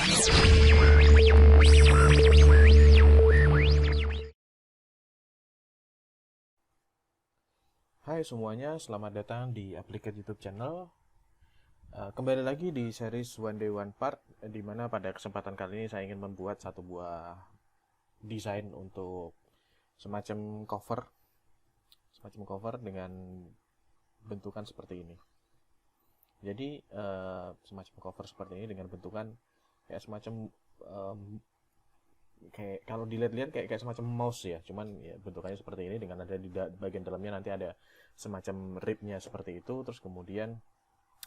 Hai semuanya, selamat datang di Applicat YouTube channel. Kembali lagi di series One Day One Part, di mana pada kesempatan kali ini saya ingin membuat satu buah desain untuk semacam cover dengan bentukan seperti ini. Jadi semacam cover seperti ini dengan bentukan kayak semacam kayak kalau dilihat-lihat kayak semacam mouse ya, cuman ya bentukannya seperti ini dengan ada di bagian dalamnya nanti ada semacam ribnya seperti itu. Terus kemudian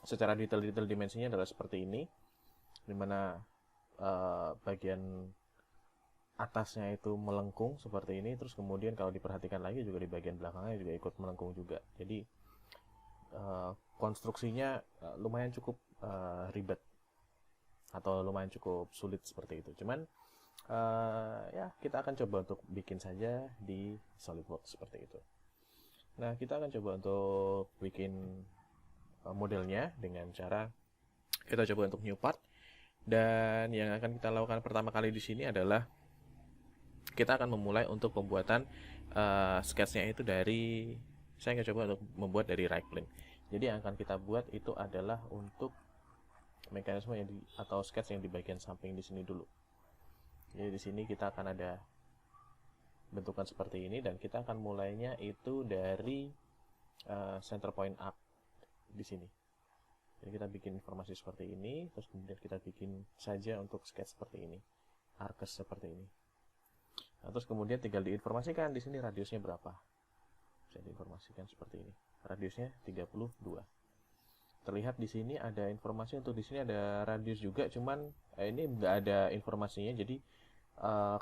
secara detail dimensinya adalah seperti ini, dimana bagian atasnya itu melengkung seperti ini. Terus kemudian kalau diperhatikan lagi juga di bagian belakangnya juga ikut melengkung juga. Jadi konstruksinya lumayan cukup ribet atau lumayan cukup sulit seperti itu. Cuman ya kita akan coba untuk bikin saja di SolidWorks seperti itu. Nah, kita akan coba untuk bikin modelnya dengan cara kita coba untuk new part. Dan yang akan kita lakukan pertama kali di sini adalah kita akan memulai untuk pembuatan sketsnya itu dari, saya akan coba untuk membuat dari right plane. Jadi yang akan kita buat itu adalah untuk mekanisme yang atau skets yang di bagian samping di sini dulu. Jadi di sini kita akan ada bentukan seperti ini dan kita akan mulainya itu dari center point arc di sini. Jadi kita bikin informasi seperti ini, terus kemudian kita bikin saja untuk sketch seperti ini, arcus seperti ini. Nah, terus kemudian tinggal diinformasikan di sini radiusnya berapa. Bisa diinformasikan seperti ini. Radiusnya 32. Terlihat di sini ada informasi untuk di sini ada radius juga, cuman ini nggak ada informasinya. Jadi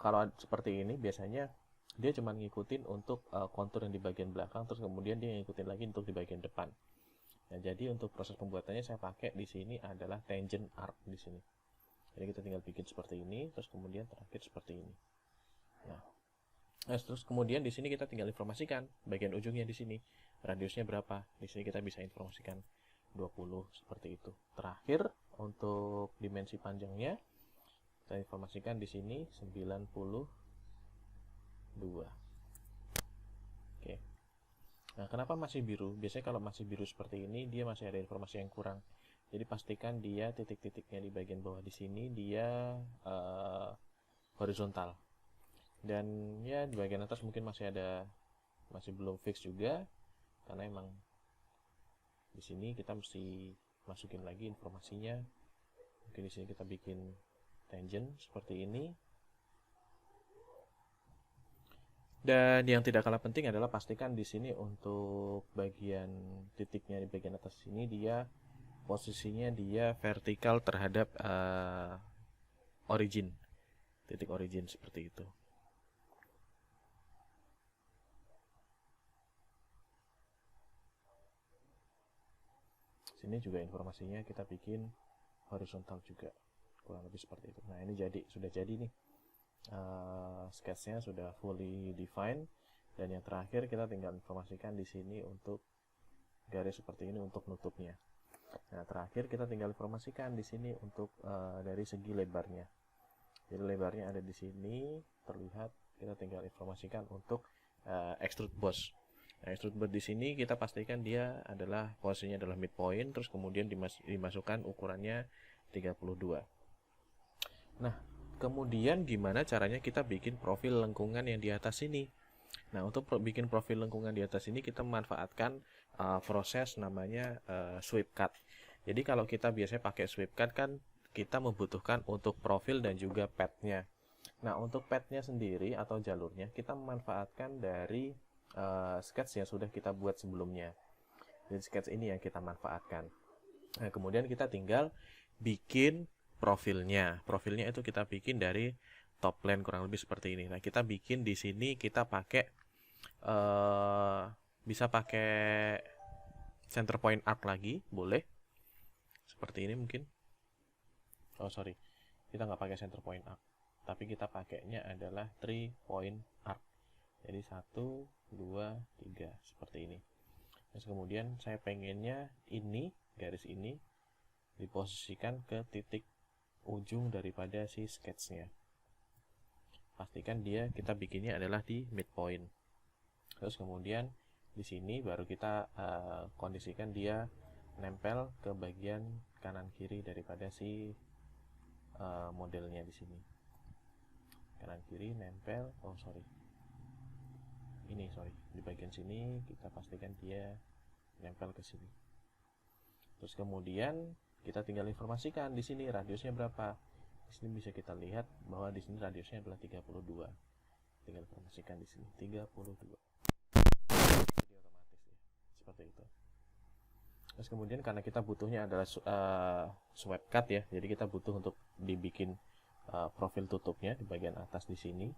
kalau seperti ini biasanya dia cuma ngikutin untuk kontur yang di bagian belakang, terus kemudian dia ngikutin lagi untuk di bagian depan. Nah, jadi untuk proses pembuatannya saya pakai di sini adalah tangent arc di sini. Jadi kita tinggal bikin seperti ini, terus kemudian terakhir seperti ini. Nah, terus kemudian di sini kita tinggal informasikan bagian ujungnya di sini radiusnya berapa. Di sini kita bisa informasikan 20 seperti itu. Terakhir untuk dimensi panjangnya kita informasikan di sini 92. Oke. Nah, kenapa masih biru? Biasanya kalau masih biru seperti ini dia masih ada informasi yang kurang. Jadi pastikan dia titik-titiknya di bagian bawah di sini dia horizontal. Dan ya di bagian atas mungkin masih belum fix juga karena emang di sini kita mesti masukin lagi informasinya. Mungkin di sini kita bikin tangent seperti ini. Dan yang tidak kalah penting adalah pastikan di sini untuk bagian titiknya di bagian atas sini dia posisinya dia vertikal terhadap origin, titik origin seperti itu. Sini juga informasinya kita bikin horizontal juga, kurang lebih seperti itu. Nah, ini sudah jadi nih. Sketsnya sudah fully defined dan yang terakhir kita tinggal informasikan di sini untuk garis seperti ini untuk nutupnya. Nah, terakhir kita tinggal informasikan di sini untuk dari segi lebarnya. Jadi lebarnya ada di sini terlihat, kita tinggal informasikan untuk extrude boss. Nah, extrude boss di sini kita pastikan dia adalah posisinya adalah midpoint, terus kemudian dimasukkan ukurannya 32. Nah, kemudian gimana caranya kita bikin profil lengkungan yang di atas ini? Nah, untuk bikin profil lengkungan di atas ini kita memanfaatkan proses namanya sweep cut. Jadi kalau kita biasanya pakai sweep cut kan kita membutuhkan untuk profil dan juga padnya. Nah, untuk padnya sendiri atau jalurnya kita memanfaatkan dari sketch yang sudah kita buat sebelumnya. Jadi sketch ini yang kita manfaatkan. Nah, kemudian kita tinggal bikin profilnya. Profilnya itu kita bikin dari top plane kurang lebih seperti ini. Nah, kita bikin di sini kita pakai bisa pakai center point arc lagi, boleh. Seperti ini mungkin. Oh, sorry. Kita nggak pakai center point arc. Tapi kita pakainya adalah 3 point arc. Jadi 1, 2, 3 seperti ini. Terus kemudian saya pengennya ini, garis ini diposisikan ke titik ujung daripada si sketchnya. Pastikan kita bikinnya adalah di midpoint. Terus kemudian di sini baru kita kondisikan dia nempel ke bagian kanan kiri daripada si modelnya di sini. Kanan kiri nempel, di bagian sini kita pastikan dia nempel ke sini. Terus kemudian kita tinggal informasikan di sini radiusnya berapa. Di sini bisa kita lihat bahwa di sini radiusnya adalah 32. Tinggal informasikan di sini 32. Jadi otomatis ya, seperti itu. Terus kemudian karena kita butuhnya adalah swipe cut ya, jadi kita butuh untuk dibikin profil tutupnya di bagian atas di sini.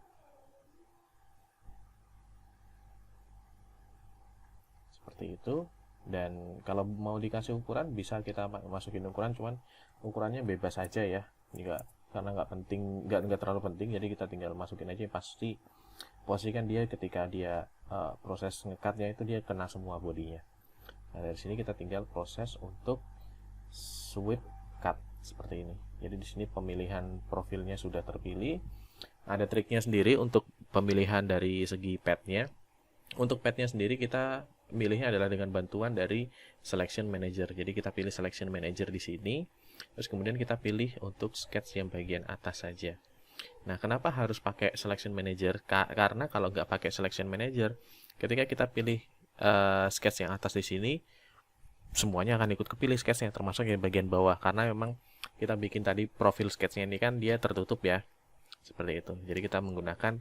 Seperti itu. Dan kalau mau dikasih ukuran bisa kita masukin ukuran, cuman ukurannya bebas aja ya. Karena nggak penting, nggak terlalu penting, jadi kita tinggal masukin aja. Pasti posisikan dia ketika dia proses ngecutnya itu dia kena semua bodinya. Nah, dari sini kita tinggal proses untuk sweep cut seperti ini. Jadi di sini pemilihan profilnya sudah terpilih. Ada triknya sendiri untuk pemilihan dari segi padnya. Untuk padnya sendiri kita milihnya adalah dengan bantuan dari selection manager. Jadi kita pilih selection manager di sini. Terus kemudian kita pilih untuk sketch yang bagian atas saja. Nah, kenapa harus pakai selection manager? Karena kalau nggak pakai selection manager, ketika kita pilih sketch yang atas di sini, semuanya akan ikut kepilih sketchnya, termasuk yang bagian bawah, karena memang kita bikin tadi profil sketchnya ini kan dia tertutup ya, seperti itu. Jadi kita menggunakan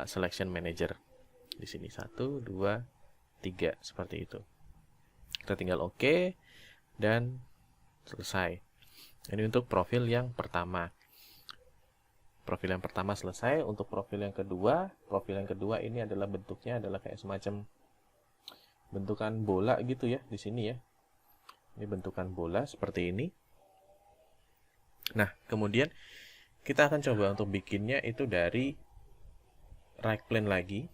selection manager di sini 1, 2, 3 seperti itu. Kita tinggal OK dan selesai. Ini untuk profil yang pertama. Profil yang pertama selesai. Untuk profil yang kedua ini adalah bentuknya adalah kayak semacam bentukan bola gitu ya di sini ya. Ini bentukan bola seperti ini. Nah, kemudian kita akan coba untuk bikinnya itu dari right plane lagi.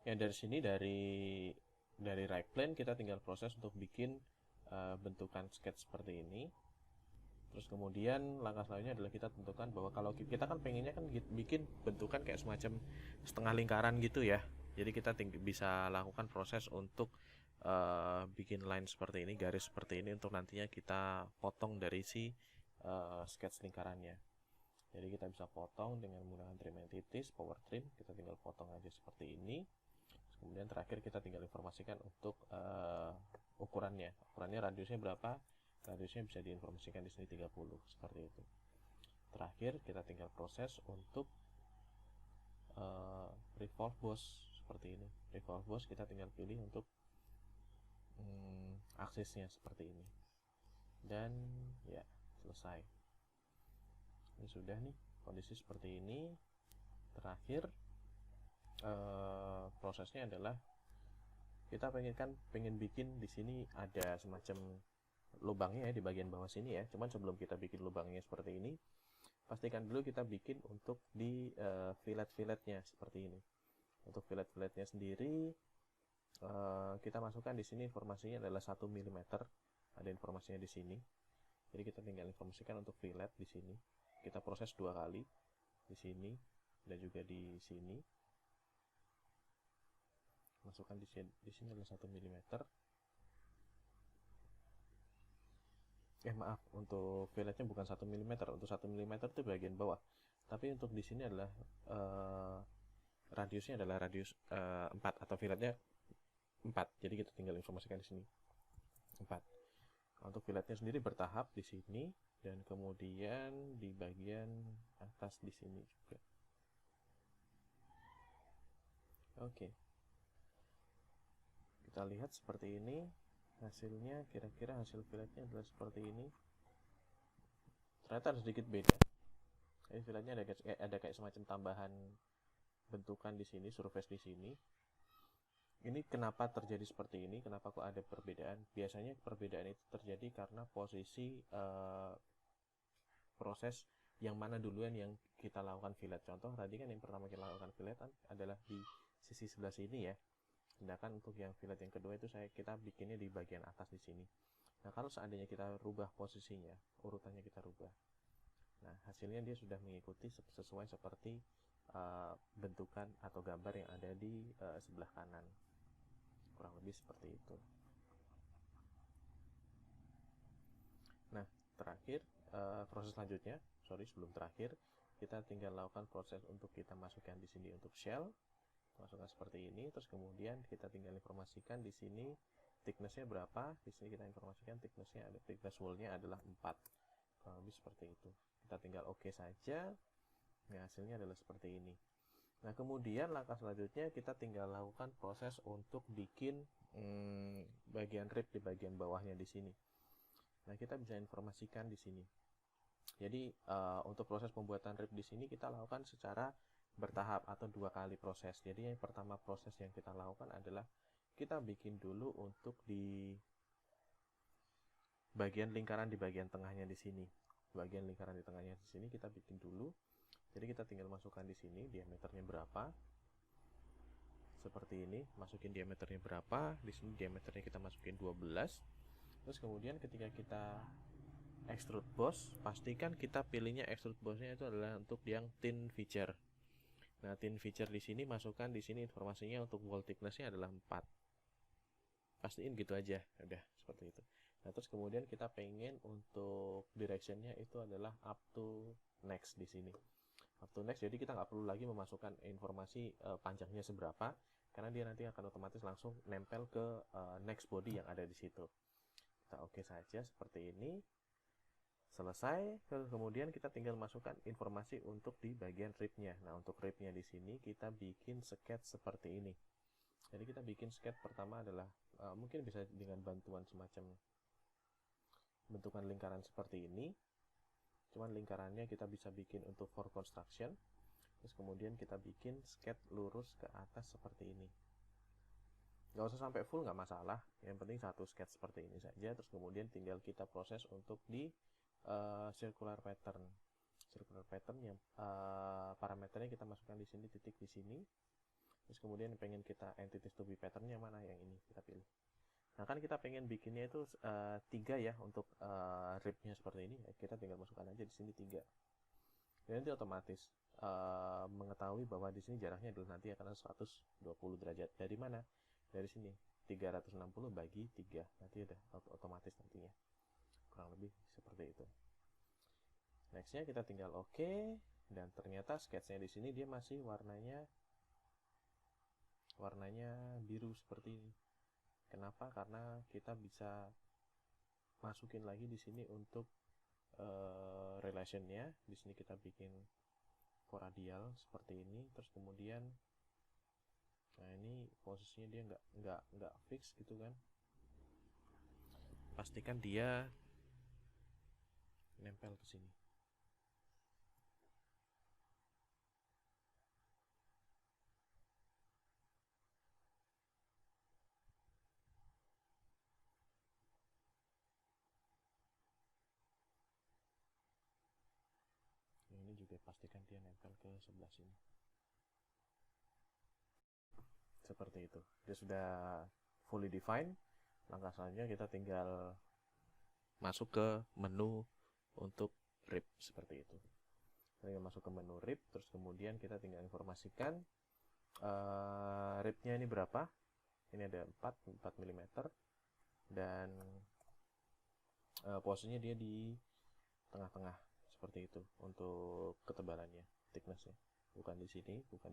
Ya, dari sini dari right plane kita tinggal proses untuk bikin bentukan sketch seperti ini. Terus kemudian langkah selanjutnya adalah kita tentukan bahwa kalau kita kan pengennya kan bikin bentukan kayak semacam setengah lingkaran gitu ya. Jadi kita bisa lakukan proses untuk bikin line seperti ini, garis seperti ini, untuk nantinya kita potong dari si sketch lingkarannya. Jadi kita bisa potong dengan menggunakan trim entities, power trim. Kita tinggal potong aja seperti ini. Terus kemudian terakhir kita tinggal informasikan untuk ukurannya. Ukurannya radiusnya berapa? Radiusnya bisa diinformasikan di sini 30 seperti itu. Terakhir kita tinggal proses untuk revolve boss seperti ini. Revolve boss kita tinggal pilih untuk aksisnya seperti ini. Dan ya, selesai. Ini sudah nih kondisi seperti ini. Terakhir prosesnya adalah kita pengen bikin di sini ada semacam lubangnya ya di bagian bawah sini ya. Cuman sebelum kita bikin lubangnya seperti ini, pastikan dulu kita bikin untuk di fillet-filletnya seperti ini. Untuk fillet-filletnya sendiri kita masukkan di sini informasinya adalah 1 mm. Ada informasinya di sini. Jadi kita tinggal informasikan untuk fillet di sini. Kita proses 2 kali di sini dan juga di sini. Masukkan di sini adalah 1 mm. Maaf, untuk filletnya bukan 1 mm. Untuk 1 mm itu bagian bawah. Tapi untuk di sini adalah radiusnya adalah radius 4 atau filletnya 4. Jadi kita tinggal informasikan di sini 4. Untuk filletnya sendiri bertahap di sini dan kemudian di bagian atas di sini juga. Oke. Kita lihat seperti ini. Hasilnya kira-kira hasil filletnya adalah seperti ini. Ternyata ada sedikit beda. Ini filletnya ada kayak semacam tambahan bentukan di sini, surface di sini. Ini kenapa terjadi seperti ini? Kenapa kok ada perbedaan? Biasanya perbedaan itu terjadi karena posisi proses yang mana duluan yang kita lakukan fillet. Contoh tadi kan yang pertama kita lakukan fillet adalah di sisi sebelah sini ya. Sedangkan untuk yang fillet yang kedua itu kita bikinnya di bagian atas di sini. Nah, kalau seandainya kita rubah posisinya, urutannya kita rubah. hasilnya dia sudah mengikuti sesuai seperti bentukan atau gambar yang ada di sebelah kanan, kurang lebih seperti itu. Nah, terakhir proses selanjutnya, sebelum terakhir, kita tinggal lakukan proses untuk kita masukkan di sini untuk shell, masukkan seperti ini, terus kemudian kita tinggal informasikan di sini thicknessnya berapa. Di sini kita informasikan thicknessnya ada, thickness wall-nya adalah 4, kurang lebih seperti itu. Kita tinggal oke saja. Nah, hasilnya adalah seperti ini. Nah, kemudian langkah selanjutnya kita tinggal lakukan proses untuk bikin bagian rib di bagian bawahnya di sini. Nah, kita bisa informasikan di sini. Jadi untuk proses pembuatan rib di sini kita lakukan secara bertahap atau 2 kali proses. Jadi yang pertama proses yang kita lakukan adalah kita bikin dulu untuk di bagian lingkaran di bagian tengahnya di sini. Bagian lingkaran di tengahnya di sini kita bikin dulu. Jadi kita tinggal masukkan di sini diameternya berapa. Seperti ini, masukin diameternya berapa. Di sini diameternya kita masukin 12. Terus kemudian ketika kita extrude boss, pastikan kita pilihnya extrude bossnya itu adalah untuk yang thin feature. Nah, thin feature di sini masukkan di sini informasinya untuk wall thicknessnya adalah 4. Pastiin gitu aja, udah seperti itu. Nah, terus kemudian kita pengen untuk directionnya itu adalah up to next di sini. Up to next, jadi kita nggak perlu lagi memasukkan informasi panjangnya seberapa, karena dia nanti akan otomatis langsung nempel ke next body yang ada di situ. Kita oke saja seperti ini. Selesai, kemudian kita tinggal masukkan informasi untuk di bagian ribnya. Nah, untuk ribnya di sini kita bikin sketch seperti ini. Jadi kita bikin sketch pertama adalah mungkin bisa dengan bantuan semacam bentukan lingkaran seperti ini. Cuman lingkarannya kita bisa bikin untuk for construction. Terus kemudian kita bikin sketch lurus ke atas seperti ini. Nggak usah sampai full, nggak masalah. Yang penting satu sketch seperti ini saja. Terus kemudian tinggal kita proses untuk di circular pattern. Circular pattern yang parameternya kita masukkan di sini, titik di sini. Terus kemudian pengen kita entities to be pattern yang mana, yang ini kita pilih. Nah, kan kita pengen bikinnya itu 3 ya untuk ribnya seperti ini. Kita tinggal masukkan aja di sini 3. Dan nanti otomatis mengetahui bahwa di sini jaraknya adalah nanti akan 120 derajat. Dari mana? Dari sini 360 bagi 3. Nanti udah otomatis nantinya. Kurang lebih seperti itu. Nextnya kita tinggal oke, dan ternyata sketchnya di sini dia masih warnanya biru seperti ini. Kenapa? Karena kita bisa masukin lagi di sini untuk relationnya. Di sini kita bikin radial seperti ini. Terus kemudian, nah ini posisinya dia nggak fix gitu kan. Pastikan dia nempel ke sini. Ini juga pastikan dia nempel ke sebelah sini. Seperti itu. Dia sudah fully defined. Langkah selanjutnya kita tinggal masuk ke menu untuk rib seperti itu. Kita masuk ke menu rib, terus kemudian kita tinggal informasikan ribnya ini berapa. Ini ada 4 mm, dan posisinya dia di tengah-tengah seperti itu untuk ketebalannya, thicknessnya. Bukan di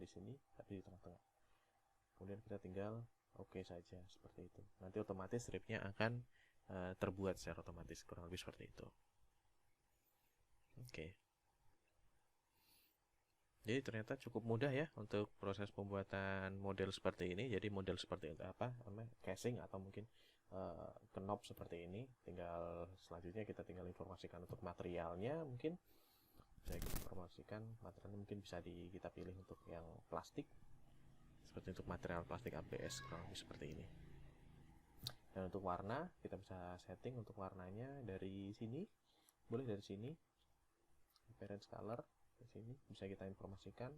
sini, tapi di tengah-tengah. Kemudian kita tinggal oke saja seperti itu. Nanti otomatis ribnya akan terbuat secara otomatis, kurang lebih seperti itu. Oke. Jadi ternyata cukup mudah ya untuk proses pembuatan model seperti ini. Jadi model seperti itu apa? Casing atau mungkin knob seperti ini. Tinggal selanjutnya kita tinggal informasikan untuk materialnya. Mungkin saya informasikan materialnya mungkin bisa kita pilih untuk yang plastik. Seperti untuk material plastik ABS, kurang lebih seperti ini. Dan untuk warna kita bisa setting untuk warnanya dari sini. Boleh dari sini. Appearance color. Di sini bisa kita informasikan,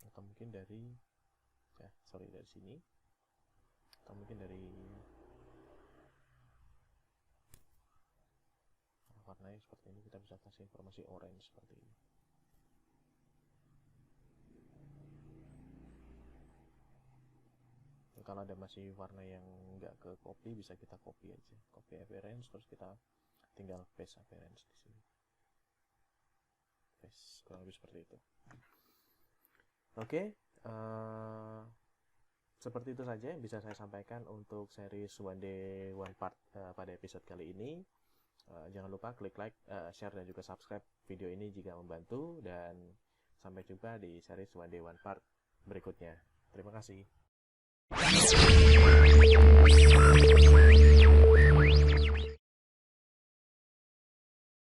atau mungkin dari dari sini, atau mungkin dari warnanya seperti ini, kita bisa kasih informasi orange seperti ini. Kalau ada masih warna yang nggak ke copy, bisa kita copy aja, copy appearance, terus kita tinggal paste appearance di sini. Paste, kurang lebih seperti itu. Oke, seperti itu saja yang bisa saya sampaikan untuk series One Day One Part pada episode kali ini. Jangan lupa klik like, share, dan juga subscribe video ini jika membantu, dan sampai jumpa di series One Day One Part berikutnya. Terima kasih.